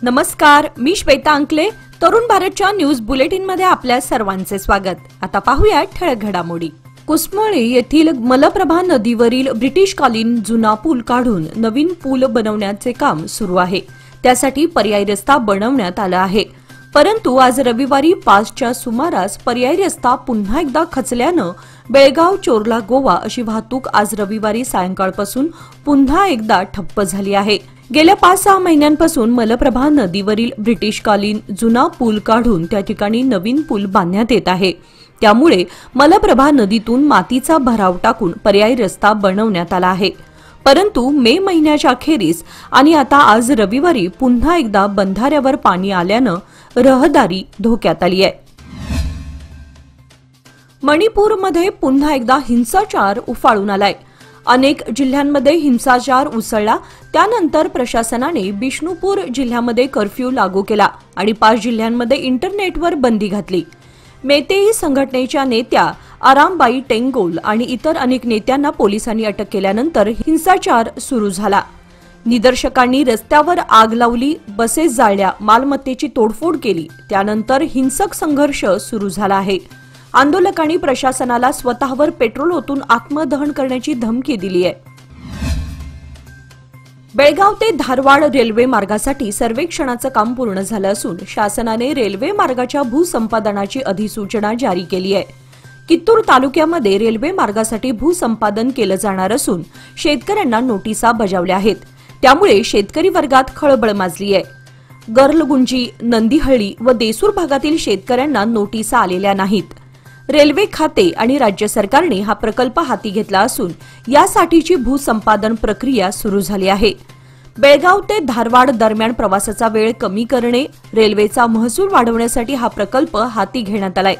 नमस्कार, मी श्वेता अंकले. तरुण भारतच्या न्यूज बुलेटिन मध्ये आपल्या सर्वांचे स्वागत. आता पाहूया ठळक घडामोडी. कुसमोळी येथील मलप्रभा नदीवरील ब्रिटिशकालीन जुना पूल काढून नवीन पूल बनवण्याचे काम सुरू आहे. त्यासाठी पर्यायी रस्ता बनवण्यात आला आहे. परंतु आज रविवारी 5च्या सुमारास पर्यायी रस्ता पुन्हा एकदा खचल्यानं बेळगाव चोरला गोवा अशी वाहतूक आज रविवारी सायंकाळपासून पुन्हा एकदा ठप्प झाली आहे. गेल्या 5-6 महिन्यांपासून मलप्रभा नदीवरील ब्रिटिशकालीन जुना पूल काढून त्या ठिकाणी नवीन पूल बांधण्यात येत आहे. त्यामुळे मलप्रभा नदीतून मातीचा भराव टाकून पर्यायी रस्ता बनवण्यात आला आहे. परंतु मे महिन्याच्या अखेरीस आणि आता आज रविवारी पुन्हा एकदा बंधाऱ्यावर पाणी आल्यानं रहदारी धोक्यात आली आहे. मणिपूरमध्ये पुन्हा एकदा हिंसाचार उफाळून आलाय. अनेक जिल्ह्यांमध्ये हिंसाचार उसळला. त्यानंतर प्रशासनाने बिष्णुपूर जिल्ह्यामध्ये कर्फ्यू लागू केला आणि 5 जिल्ह्यांमध्ये इंटरनेटवर बंदी घातली. मेतेई संघटनेच्या नेत्या आरामबाई टेंगोल आणि इतर अनेक नेत्यांना पोलिसांनी अटक केल्यानंतर हिंसाचार सुरू झाला. निदर्शकांनी रस्त्यावर आग लावली, बसेस जाळल्या, मालमत्तेची तोडफोड केली. त्यानंतर हिंसक संघर्ष सुरू झाला आहे. आंदोलकांनी प्रशासनाला स्वतःवर पेट्रोल ओतून आत्मदहन करण्याची धमकी दिली आहे. बेळगाव ते धारवाड रेल्वे मार्गासाठी सर्वेक्षणाचं काम पूर्ण झालं असून शासनाने रेल्वे मार्गाच्या भूसंपादनाची अधिसूचना जारी केली आहे. कित्तूर तालुक्यामध्ये रेल्वे मार्गासाठी भूसंपादन केलं जाणार असून शेतकऱ्यांना नोटिसा बजावल्या आहेत. त्यामुळे शेतकरी वर्गात खळबळ माजली आहे. गर्लगुंजी, नंदीहळ्ळी व देसूर भागातील शेतकऱ्यांना नोटिसा आलेल्या नाहीत. रेल्वे खाते आणि राज्य सरकारने हा प्रकल्प हाती घेतला असून यासाठीची भूसंपादन प्रक्रिया सुरू झाली आहे. बेळगाव ते धारवाड दरम्यान प्रवासाचा वेळ कमी करणे, रेल्वेचा महसूल वाढवण्यासाठी हा प्रकल्प हाती घेण्यात आलाय.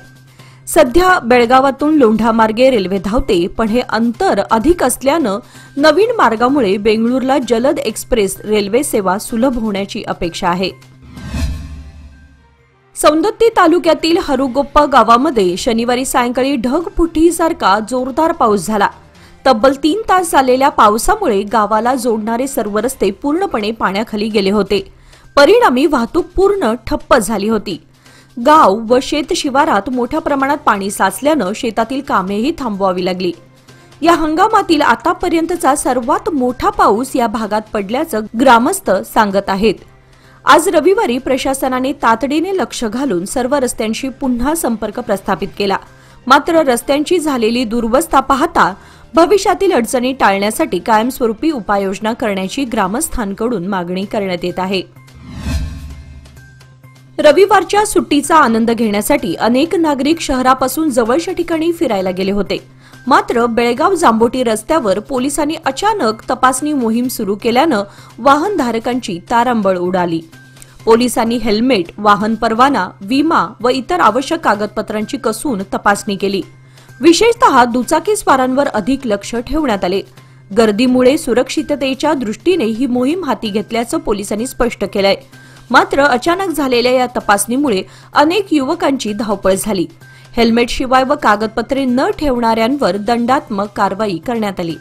सध्या बेळगावातून लोंढा मार्गे रेल्वे धावते, पण हे अंतर अधिक असल्यानं नवीन मार्गामुळे बेंगळूरला जलद एक्सप्रेस रेल्वे सेवा सुलभ होण्याची अपेक्षा आहे. सौंदत्ती तालुक्यातील हरुगोप्पा गावामध्ये शनिवारी सायंकाळी ढगफुटीसारखा जोरदार पाऊस झाला. तब्बल 3 तास झालेल्या पावसामुळे गावाला जोडणारे सर्व रस्ते पूर्णपणे पाण्याखाली गेले होते. परिणामी वाहतूक पूर्ण ठप्प झाली होती. गाव व शेत शिवारात मोठ्या प्रमाणात पाणी साचल्यानं शेतातील कामेही थांबवावी लागली. या हंगामातील आतापर्यंतचा सर्वात मोठा पाऊस या भागात पडल्याचं ग्रामस्थ सांगत आहेत. आज रविवारी प्रशासनाने तातडीने लक्ष घालून सर्व रस्त्यांशी पुन्हा संपर्क प्रस्थापित केला. मात्र रस्त्यांची झालेली दुरवस्था पाहता भविष्यातील अडचणी टाळण्यासाठी कायमस्वरूपी उपाययोजना करण्याची ग्रामस्थांकडून मागणी करण्यात येत आहे. रविवारच्या सुट्टीचा आनंद घेण्यासाठी अनेक नागरिक शहरापासून जवळच्या ठिकाणी फिरायला गेले होते. मात्र बेळगाव जांबोटी रस्त्यावर पोलिसांनी अचानक तपासणी मोहीम सुरू केल्यानं वाहनधारकांची तारांबळ उडाली. पोलिसांनी हेल्मेट, वाहन परवाना, विमा व इतर आवश्यक कागदपत्रांची कसून तपासणी केली. विशेषतः दुचाकीस्वारांवर अधिक लक्ष ठेवण्यात आले. गर्दीमुळे सुरक्षिततेच्या दृष्टीने ही मोहीम हाती घेतल्याचं पोलिसांनी स्पष्ट केलंय. मात्र अचानक झालेल्या या तपासणीमुळे अनेक युवकांची धावपळ झाली. हेल्मेटशिवाय व कागदपत्रे न ठेवणाऱ्यांवर दंडात्मक कारवाई करण्यात आली.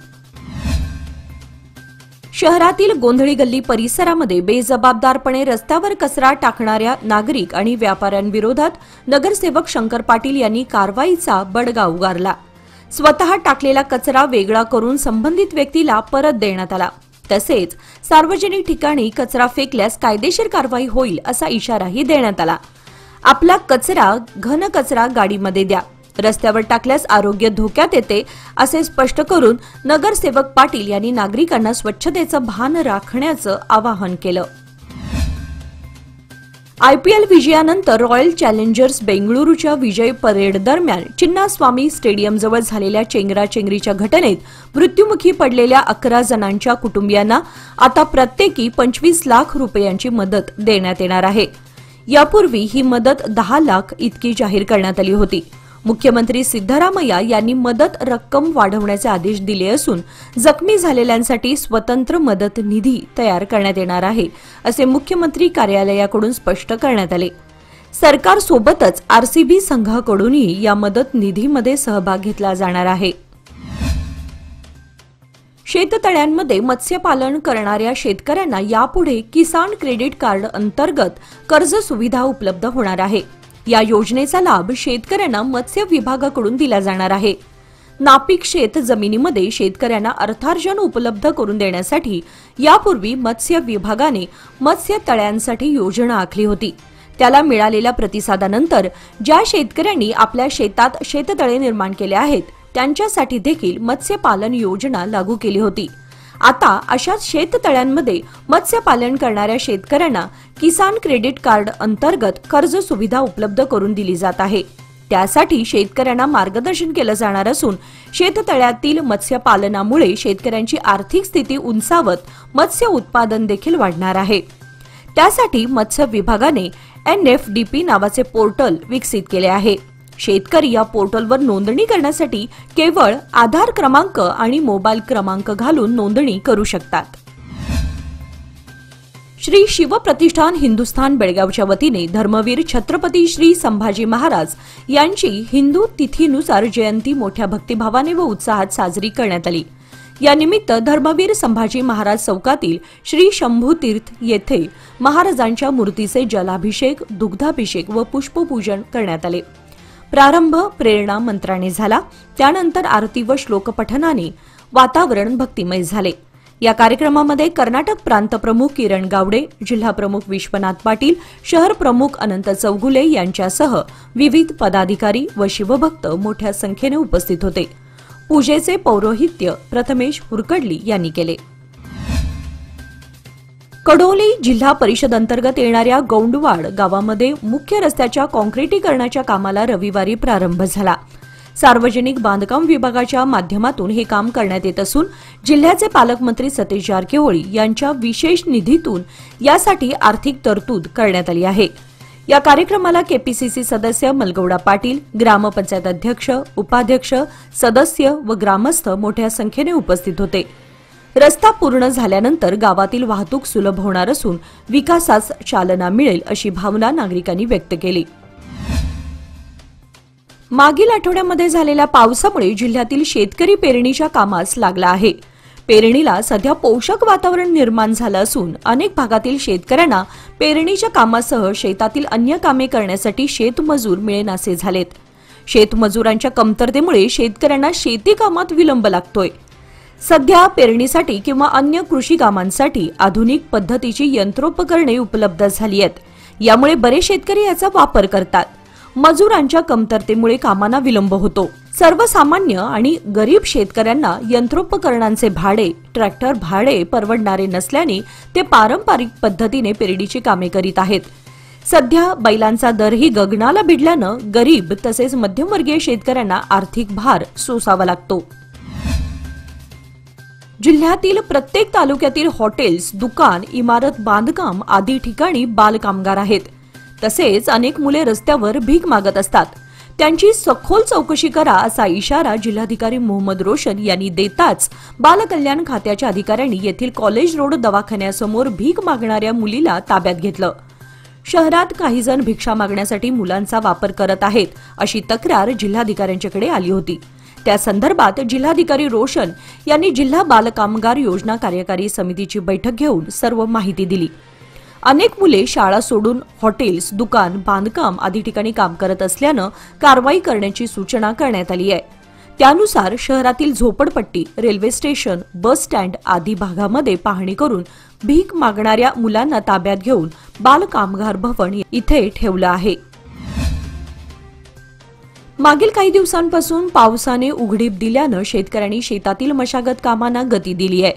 शहरातील गोंधळी गल्ली परिसरामध्ये बेजबाबदारपणे रस्त्यावर कचरा टाकणाऱ्या नागरिक आणि व्यापाऱ्यांविरोधात नगरसेवक शंकर पाटील यांनी कारवाईचा बडगा उगारला. स्वतः टाकलेला कचरा वेगळा करून संबंधित व्यक्तीला परत देण्यात आला. तसेच सार्वजनिक ठिकाणी कचरा फेकल्यास कायदेशीर कारवाई होईल असा इशाराही देण्यात आला. आपला कचरा घन कचरा गाडीमध्ये द्या, रस्त्यावर टाकल्यास आरोग्य धोक्यात येते असे स्पष्ट करून नगरसेवक पाटील यांनी नागरिकांना स्वच्छतेचं भान राखण्याचं आवाहन केलं. आयपीएल विजयानंतर रॉयल चॅलेंजर्स बेंगळुरूच्या विजय परेड दरम्यान चिन्नास्वामी स्टेडियमजवळ झालेल्या चेंगराचेंगरीच्या घटनेत मृत्युमुखी पडलेल्या 11 जणांच्या कुटुंबियांना आता प्रत्येकी 25 लाख रुपयांची मदत देण्यात येणार आहे. यापूर्वी ही मदत 10 लाख इतकी जाहीर करण्यात आली होती. मुख्यमंत्री सिद्धरामय्या यांनी मदत रक्कम वाढवण्याचे आदेश दिले असून जखमी झालेल्यांसाठी स्वतंत्र मदत निधी तयार करण्यात येणार आहे असे मुख्यमंत्री कार्यालयाकडून स्पष्ट करण्यात आले. सरकारसोबतच आरसीबी संघाकडूनही या मदत निधीमध्ये सहभाग घेतला जाणार आहे. शेततळ्यांमध्ये मत्स्यपालन करणाऱ्या शेतकऱ्यांना यापुढे किसान क्रेडिट कार्ड अंतर्गत कर्ज सुविधा उपलब्ध होणार आहे। या योजनेचा लाभ शेतकऱ्यांना मत्स्य विभागाकडून दिला जाणार आहे। नापीक शेत जमिनीमध्ये शेतकऱ्यांना अर्थार्जन उपलब्ध करून देण्यासाठी यापूर्वी मत्स्य विभागाने मत्स्य तळ्यांसाठी योजना आखली होती। त्याला मिळालेल्या प्रतिसादानंतर ज्या शेतकऱ्यांनी आपल्या शेतात शेततळे निर्माण केले आहेत त्यांच्यासाठी देखील मत्स्यपालन योजना लागू केली होती। आता अशाच शेततळ्यांमध्ये मत्स्यपालन करणाऱ्या शेतकऱ्यांना किसान क्रेडिट कार्ड अंतर्गत कर्ज सुविधा उपलब्ध करून दिली जात आहे। त्यासाठी शेतकऱ्यांना मार्गदर्शन केलं जाणार असून शेततळ्यातील मत्स्यपालनामुळे शेतकऱ्यांची आर्थिक स्थिती उंचावत मत्स्य उत्पादन देखील वाढणार आहे। त्यासाठी मत्स्य विभागाने NFDP नावाचे पोर्टल विकसित केले आहे। शेतकरी या पोर्टलवर नोंदणी करण्यासाठी केवळ आधार क्रमांक आणि मोबाईल क्रमांक घालून नोंदणी करू शकतात। श्री शिवप्रतिष्ठान हिंदुस्थान बेळगावच्या वतीने धर्मवीर छत्रपती श्री संभाजी महाराज यांची हिंदू तिथीनुसार जयंती मोठ्या भक्तिभावाने व उत्साहात साजरी करण्यात आली। या निमित्त धर्मवीर संभाजी महाराज चौकातील श्री शंभू तीर्थ येथे महाराजांच्या मूर्तीचे जलाभिषेक, दुग्धाभिषेक व पुष्पपूजन करण्यात आले। प्रारंभ प्रेरणा मंत्राने झाला, त्यानंतर आरती व श्लोकपठनाने वातावरण भक्तिमय झाले। या कार्यक्रमामध्ये कर्नाटक प्रांत प्रमुख किरण गावडे, जिल्हा प्रमुख विश्वनाथ पाटील, शहर प्रमुख अनंत चौगुले यांच्यासह विविध पदाधिकारी व शिवभक्त मोठ्या संख्येने उपस्थित होते। पूजेचे पौरोहित्य प्रथमेश हुरकडली यांनी केले। कडोली जिल्हा परिषद अंतर्गत येणाऱ्या गौंडवाड गावामध्ये मुख्य रस्त्याच्या काँक्रिटीकरणाच्या कामाला रविवारी प्रारंभ झाला। सार्वजनिक बांधकाम विभागाच्या माध्यमातून हे काम करण्यात येत असून जिल्ह्याचे पालकमंत्री सतीश जारकिहोळी यांच्या विशेष निधीतून यासाठी आर्थिक तरतूद करण्यात आली आहे। या कार्यक्रमाला केपीसीसी सदस्य मलगौडा पाटील, ग्रामपंचायत अध्यक्ष, उपाध्यक्ष, सदस्य व ग्रामस्थ मोठ्या संख्येने उपस्थित होते। रस्ता पूर्ण झाल्यानंतर गावातील वाहतूक सुलभ होणार असून विकासास चालना मिळेल अशी भावना नागरिकांनी व्यक्त केली। मागील आठवड्यामध्ये झालेल्या पावसामुळे जिल्ह्यातील शेतकरी पेरणीच्या कामास लागला आहे। पेरणीला सध्या पोषक वातावरण निर्माण झालं असून अनेक भागातील शेतकऱ्यांना पेरणीच्या कामासह शेतातील अन्य कामे करण्यासाठी शेतमजूर मिळेनासे झालेत। शेतमजुरांच्या कमतरतेमुळे शेतकऱ्यांना शेती कामात विलंब लागतोय। सध्या पेरणीसाठी किंवा अन्य कृषी कामांसाठी आधुनिक पद्धतीची यंत्रोपकरणे उपलब्ध झाली आहेत। यामुळे बरेच शेतकरी याचा वापर करतात। मजुरांच्या कमतरतेमुळे कामांना विलंब होतो। सर्वसामान्य आणि गरीब शेतकऱ्यांना यंत्रोपकरणांचे भाडे, ट्रॅक्टर भाडे परवडणारे नसल्याने ते पारंपरिक पद्धतीने पेरणीची कामे करीत आहेत। सध्या बैलांचा दरही गगनाला भिडल्यानं गरीब तसेच मध्यमवर्गीय शेतकऱ्यांना आर्थिक भार सोसावा लागतो। जिल्ह्यातील प्रत्येक तालुक्यातील हॉटेल्स, दुकान, इमारत बांधकाम आदी ठिकाणी बालकामगार आहेत। तसेच अनेक मुले रस्त्यावर भीक मागत असतात। त्यांची सखोल चौकशी करा असा इशारा जिल्हाधिकारी मोहम्मद रोशन यांनी देताच बालकल्याण खात्याच्या अधिकाऱ्यांनी येथील कॉलेज रोड दवाखान्यासमोर भीक मागणाऱ्या मुलीला ताब्यात घेतलं। शहरात काही जण भिक्षा मागण्यासाठी मुलांचा वापर करत आहेत अशी तक्रार जिल्हाधिकाऱ्यांच्याकडे आली होती। त्या संदर्भात जिल्हाधिकारी रोशन यांनी जिल्हा बालकामगार योजना कार्यकारी समितीची बैठक घेऊन सर्व माहिती दिली। अनेक मुले शाळा सोडून हॉटेल्स, दुकान, बांधकाम आदी ठिकाणी काम करत असल्यानं कारवाई करण्याची सूचना करण्यात आली आहे। त्यानुसार शहरातील झोपडपट्टी, रेल्वे स्टेशन, बस स्टँड आदी भागामध्ये पाहणी करून भीक मागणाऱ्या मुलांना ताब्यात घेऊन बालकामगार भवन इथे ठेवलं आहे। मागील काही दिवसांपासून पावसाने उघडीप दिल्यानं शेतकऱ्यांनी शेतातील मशागत कामांना गती दिली आहे।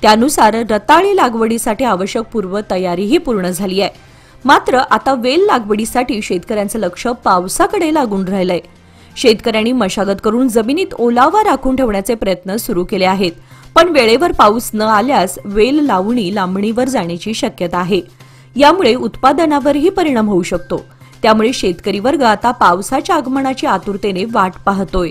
त्यानुसार रताळी लागवडीसाठी आवश्यक पूर्वतयारीही पूर्ण झाली आहे। मात्र आता वेल लागवडीसाठी शेतकऱ्यांचं लक्ष पावसाकडे लागून राहिलंय। शेतकऱ्यांनी मशागत करून जमिनीत ओलावा राखून ठेवण्याचे प्रयत्न सुरू केले आहेत, पण वेळेवर पाऊस न आल्यास वेल लावणी लांबणीवर जाण्याची शक्यता आहे। यामुळे उत्पादनावरही परिणाम होऊ शकतो। त्यामुळे शेतकरी वर्ग आता पावसाच्या आगमनाची आतुरतेने वाट पाहतोय।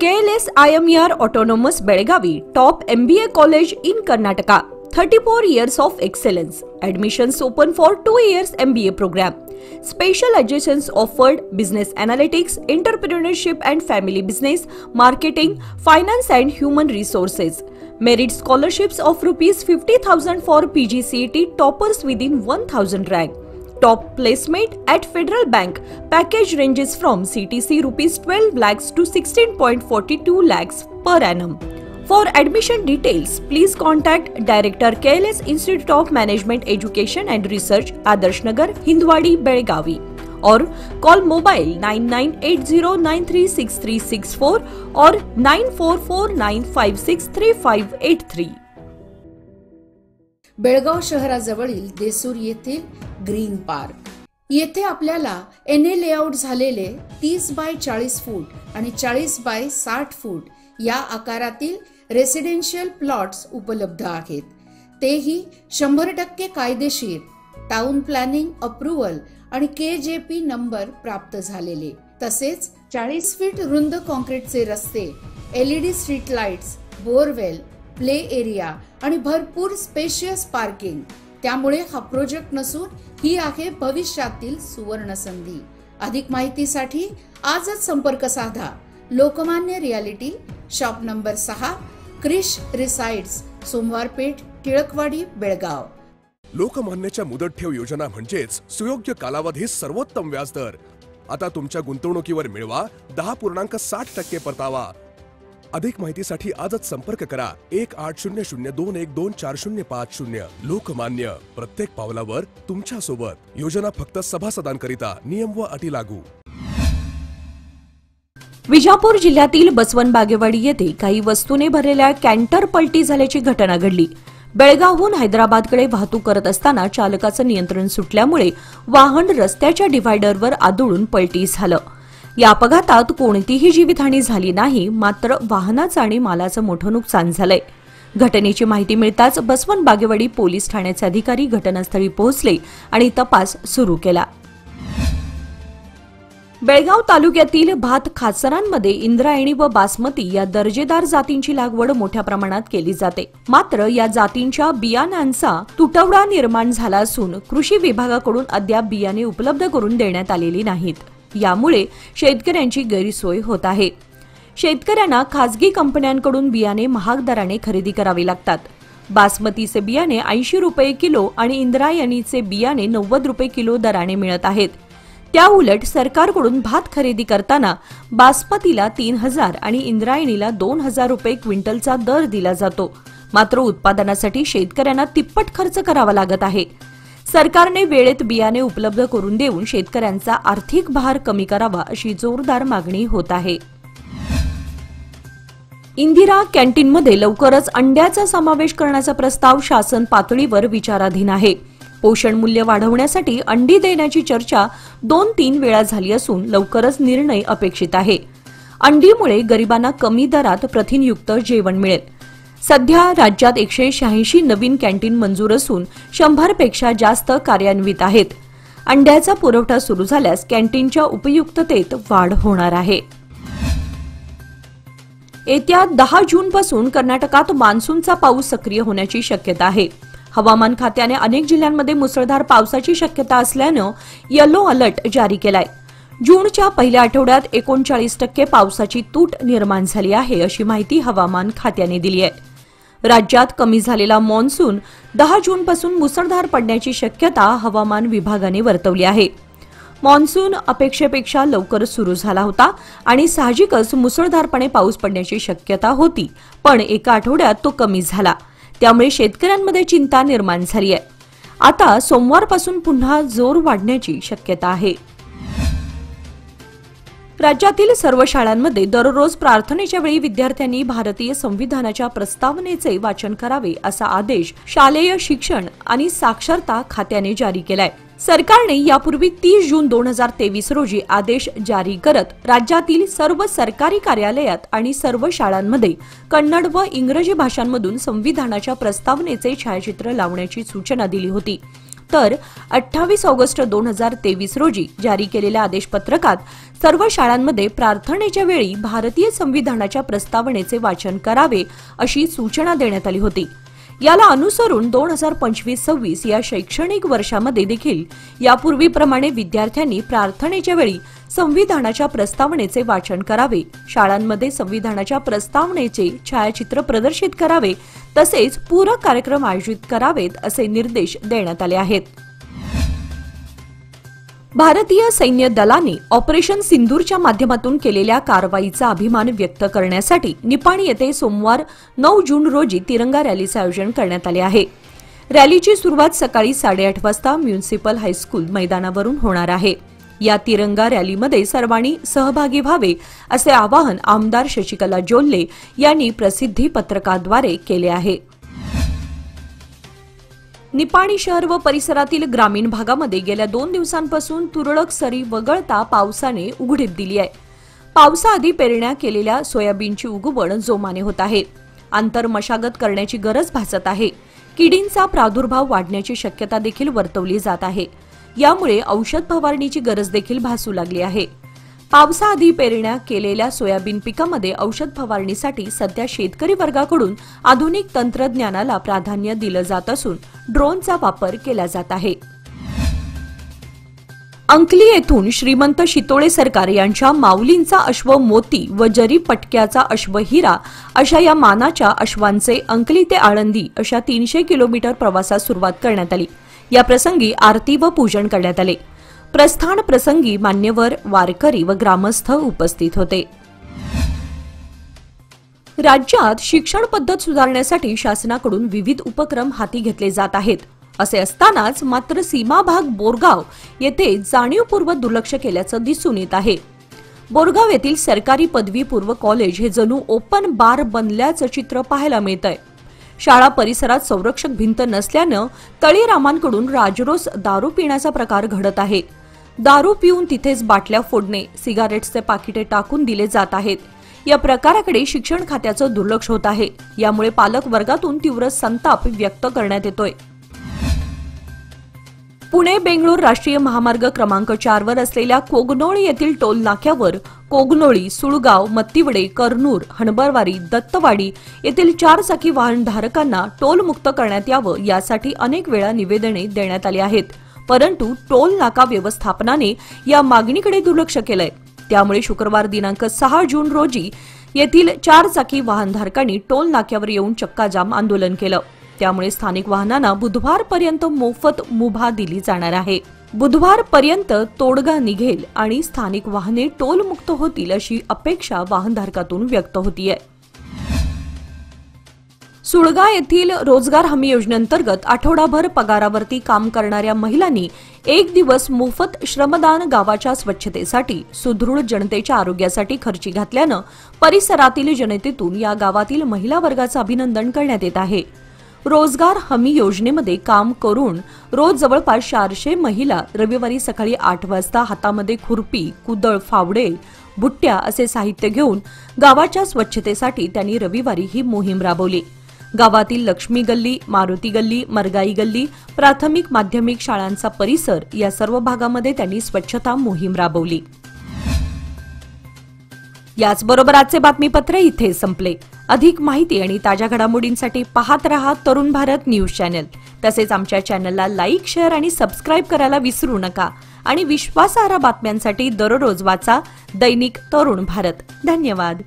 KLS IMER Autonomous Belgavi Top MBA College in Karnataka, 34 years of excellence. Admissions open for 2 years MBA program. Special adjustments offered: business analytics, entrepreneurship and family business, marketing, finance and human resources. Merit scholarships of rupees 50,000 for PGCET toppers within 1,000 rank. Top placement at Federal Bank. Package ranges from CTC rupees 12 lakhs to 16.42 lakhs per annum. For admission details, please contact Director KLS Institute of Management Education and Research, Adarsh Nagar, Hindwadi, Belgavi, or call mobile 9980936364 or 9449563583. Belgaum शहराजवळील देसूर येथील green park येथे आपल्याला NA layout झालेले 30 bye 40 फूट आणि 40 bye 60 फूट या आकारातील residential plots उपलब्ध आहेत. तेही 100% कायदेशीर, टाउन प्लॅनिंग अप्रूव्हल आणि KJP नंबर प्राप्त झालेले. तसेच 40 फीट रुंद कॉन्क्रीटचे रस्ते, LED street lights, borewell, play area आणि भरपूर स्पेशियस पार्किंग. त्यामुळे हा प्रोजेक्ट नसून ही आहे भविष्यातील सुवर्ण संधी. अधिक माहितीसाठी आजच संपर्क साधा. Lokmanya realty, shop number 6, Krish रिसाइड्स, सोमवारपेठ, टिळकवाडी, बेळगाव. लोकमान्यच्या मुदत ठेव योजना म्हणजेच सुयोग्य कालावधी सर्वोत्तम व्याजदर. आता तुमच्या गुंतवणुकीवर मिळवा 10.60% परतावा. अधिक माहितीसाठी आजच संपर्क करा 1800212405. लोकमान्य, प्रत्येक पावलावर तुमच्या सोबत. योजना फक्त सभासदांकरिता. नियम व अटी लागू. विजापूर जिल्ह्यातील बसवन बागेवाडी येथे काही वस्तूने भरलेल्या कॅन्टर पलटी झाल्याची घटना घडली. बेळगावहून हैदराबादकडे वाहतूक करत असताना चालकाचं नियंत्रण सुटल्यामुळे वाहन रस्त्याच्या डिव्हायडरवर आदळून पलटी झालं. या अपघातात कोणतीही जीवितहानी झाली नाही, मात्र वाहनाचं आणि मालाचं मोठं नुकसान झालंय. घटनेची माहिती मिळताच बसवन बागेवाडी पोलीस ठाण्याचे अधिकारी घटनास्थळी पोहोचले आणि तपास सुरू केला. बेळगाव तालुक्यातील भात खाचरांमध्ये इंद्रायणी व बासमती या दर्जेदार जातींची लागवड मोठ्या प्रमाणात केली जाते. मात्र या जातींच्या बियाण्यांचा तुटवडा निर्माण झाला असून कृषी विभागाकडून अद्याप बियाणे उपलब्ध करून देण्यात आलेली नाहीत. यामुळे शेतकऱ्यांची गैरसोय होत आहे. शेतकऱ्यांना खासगी कंपन्यांकडून बियाणे महाग दराने खरेदी करावे लागतात. बासमतीचे बियाणे 80 रुपये किलो आणि इंद्रायणीचे बियाणे 90 रुपये किलो दराने मिळत आहेत. त्याउलट सरकारकडून भात खरेदी करताना बासमतीला 3,000 आणि इंद्रायणीला 2,000 रुपये क्विंटलचा दर दिला जातो. मात्र उत्पादनासाठी शेतकऱ्यांना तिप्पट खर्च करावा लागत आहे. सरकारने वेळेत बियाणे उपलब्ध करून देऊन शेतकऱ्यांचा आर्थिक भार कमी करावा अशी जोरदार मागणी होत आहे. इंदिरा कॅन्टीनमध्ये लवकरच अंड्याचा समावेश करण्याचा प्रस्ताव शासन पातळीवर विचाराधीन आहे. पोषण मूल्य वाढवण्यासाठी अंडी देण्याची चर्चा 2-3 वेळा झाली असून लवकरच निर्णय अपेक्षित आहे. अंडीमुळे गरिबांना कमी दरात प्रथिनयुक्त जेवण मिळेल. सध्या राज्यात 186 नवीन कॅन्टीन मंजूर असून 100 पेक्षा जास्त कार्यान्वित आहेत. अंड्याचा पुरवठा सुरू झाल्यास कॅन्टीनच्या उपयुक्ततेत वाढ होणार आहे. येत्या 10 जूनपासून कर्नाटकात मान्सूनचा पाऊस सक्रिय होण्याची शक्यता आहे. हवामान खात्याने अनेक जिल्ह्यांमध्ये मुसळधार पावसाची शक्यता असल्यानं येलो अलर्ट जारी केलाय. जूनच्या पहिल्या आठवड्यात 39% पावसाची तूट निर्माण झाली आहे अशी माहिती हवामान खात्याने दिली आहे. राज्यात कमी झालेला मान्सून 10 जूनपासून मुसळधार पडण्याची शक्यता हवामान विभागाने वर्तवली आहे. मान्सून अपेक्षेपेक्षा लवकर सुरू झाला होता आणि साहजिकच मुसळधारपणे पाऊस पडण्याची शक्यता होती, पण एका आठवड्यात तो कमी झाला. त्यामुळे शेतकऱ्यांमध्ये चिंता निर्माण झाली आहे. आता सोमवारपासून पुन्हा जोर वाढण्याची शक्यता आहे. राज्यातील सर्व शाळांमध्ये दररोज प्रार्थनेच्या वेळी विद्यार्थ्यांनी भारतीय संविधानाच्या प्रस्तावनेचे वाचन करावे असा आदेश शालेय शिक्षण आणि साक्षरता खात्याने जारी केलाय. सरकारने यापूर्वी 30 जून 2023 रोजी आदेश जारी करत राज्यातील सर्व सरकारी कार्यालयात आणि सर्व शाळांमध्ये कन्नड व इंग्रजी भाषांमधून संविधानाच्या प्रस्तावनेचे छायाचित्र लावण्याची सूचना दिली होती. तर 28 ऑगस्ट 2023 रोजी जारी केलेल्या आदेशपत्रकात सर्व शाळांमध्ये प्रार्थनेच्या वेळी भारतीय संविधानाच्या प्रस्तावनेचे वाचन करावे अशी सूचना देण्यात आली होती. याला अनुसरून 2025-26 या शैक्षणिक वर्षामध्ये देखील यापूर्वीप्रमाणे विद्यार्थ्यांनी प्रार्थनेच्या वेळी संविधानाच्या प्रस्तावनेचे वाचन करावे, शाळांमध्ये संविधानाच्या प्रस्तावनेचे छायाचित्र प्रदर्शित करावे, तसेच पूरक कार्यक्रम आयोजित करावेत असे निर्देश देण्यात आले आहेत. भारतीय सैन्य दलाने ऑपरेशन सिंदूरच्या माध्यमातून केलेल्या कारवाईचा अभिमान व्यक्त करण्यासाठी निपाणी येथे सोमवार 9 जून रोजी तिरंगा रॅलीचे आयोजन करण्यात आले आहे. रॅलीची सुरुवात सकाळी 8:30 वाजता म्युनिसिपल हायस्कूल मैदानावरून होणार आहे. या तिरंगा रॅलीमध्ये सर्वांनी सहभागी व्हावे असे आवाहन आमदार शशिकला जोल्ले यांनी प्रसिद्धी पत्रकाद्वारे केले आहे. निपाणी शहर व परिसरातील ग्रामीण भागामध्ये गेल्या 2 दिवसांपासून तुरळक सरी वगळता पावसाने उघडीप दिली आहे. पावसाआधी पेरण्या केलेल्या सोयाबीनची उगवण जोमाने होत आहे. आंतरमशागत करण्याची गरज भासत आहे. किडींचा प्रादुर्भाव वाढण्याची शक्यता देखील वर्तवली जात आहे. यामुळे औषध फवारणीची गरज देखील भासू लागली आहे. पावसाआधी पेरण्या केलेल्या सोयाबीन पिकामध्ये औषध फवारणीसाठी सध्या शेतकरी वर्गाकडून आधुनिक तंत्रज्ञानाला प्राधान्य दिलं जात असून ड्रोनचा वापर केला जात आहे. अंकली येथून श्रीमंत शितोळे सरकार यांच्या माऊलींचा अश्व मोती व जरी पटक्याचा अश्व हिरा अशा या मानाच्या अश्वांचे अंकली ते आळंदी अशा 300 किलोमीटर प्रवासास सुरुवात करण्यात आली. या प्रसंगी आरती व पूजन करण्यात आले. प्रस्थान प्रसंगी मान्यवर, वारकरी व ग्रामस्थ उपस्थित होते. राज्यात शिक्षण पद्धत सुधारण्यासाठी शासनाकडून विविध उपक्रम हाती घेतले जात आहेत. असे असतानाच मात्र सीमाभाग बोरगाव येथे जाणीवपूर्वक दुर्लक्ष केल्याचं दिसून येत आहे. बोरगाव येथील सरकारी पदवीपूर्व कॉलेज हे जणू ओपन बार बनल्याचं चित्र पाहायला मिळतंय. शाळा परिसरात संरक्षक भिंत नसल्यानं तळीरामांकडून राजरोस दारू पिण्याचा प्रकार घडत आहे. दारू पिऊन तिथेच बाटल्या फोडणे, सिगारेट्सचे पाकिटे टाकून दिले जात आहेत. या प्रकाराकडे शिक्षण खात्याचं दुर्लक्ष होत आहे. यामुळे पालक वर्गातून तीव्र संताप व्यक्त करण्यात येतोय. पुणे बेंगळूर राष्ट्रीय महामार्ग क्रमांक 4 वर असलेल्या कोगनोळी येथील टोल नाक्यावर कोगनोळी, सुळगाव, मत्तीवडे, करनूर, हणबरवाडी, दत्तवाडी येथील 4 चाकी वाहनधारकांना टोल मुक्त करण्यात यावं यासाठी अनेक वेळा निवेदने देण्यात आली आहेत. परंतु टोल नाका व्यवस्थापनाने या मागणीकडे दुर्लक्ष केलंय. त्यामुळे शुक्रवार दिनांक 6 जून रोजी येथील 4 चाकी वाहनधारकांनी टोल नाक्यावर येऊन चक्काजाम आंदोलन केलं. त्यामुळे स्थानिक वाहनांना बुधवारपर्यंत मोफत मुभा दिली जाणार आहे. बुधवारपर्यंत तोडगा निघेल आणि स्थानिक वाहने टोलमुक्त होतील अशी अपेक्षा वाहनधारकातून व्यक्त होतीये. सुळगा येथील रोजगार हमी योजनेअंतर्गत आठवडाभर पगारावरती काम करणाऱ्या महिलांनी 1 दिवस मोफत श्रमदान गावाच्या स्वच्छतेसाठी, सुदृढ जनतेच्या आरोग्यासाठी खर्ची घातल्यानं परिसरातील जनतेतून या गावातील महिला वर्गाचं अभिनंदन करण्यात येत आहे. रोजगार हमी योजनेमध्ये काम करून रोज जवळपास 400 महिला रविवारी सकाळी 8 वाजता हातामध्ये खुरपी, कुदळ, फावडे, बुट्ट्या असे साहित्य घेऊन गावाच्या स्वच्छतेसाठी त्यांनी रविवारी ही मोहीम राबवली. गावातील लक्ष्मी गल्ली, मारुती गल्ली, मरगाई गल्ली, प्राथमिक माध्यमिक शाळांचा परिसर या सर्व भागामध्ये त्यांनी स्वच्छता मोहीम राबवली. याचबरोबर आजचे बातमीपत्र इथे संपले. अधिक माहिती आणि ताज्या घडामोडींसाठी पाहत रहा तरुण भारत न्यूज चॅनल. तसेच आमच्या चॅनलला लाईक, शेअर आणि सबस्क्राईब करायला विसरू नका. आणि विश्वासार्ह बातम्यांसाठी दररोज वाचा दैनिक तरुण भारत. धन्यवाद.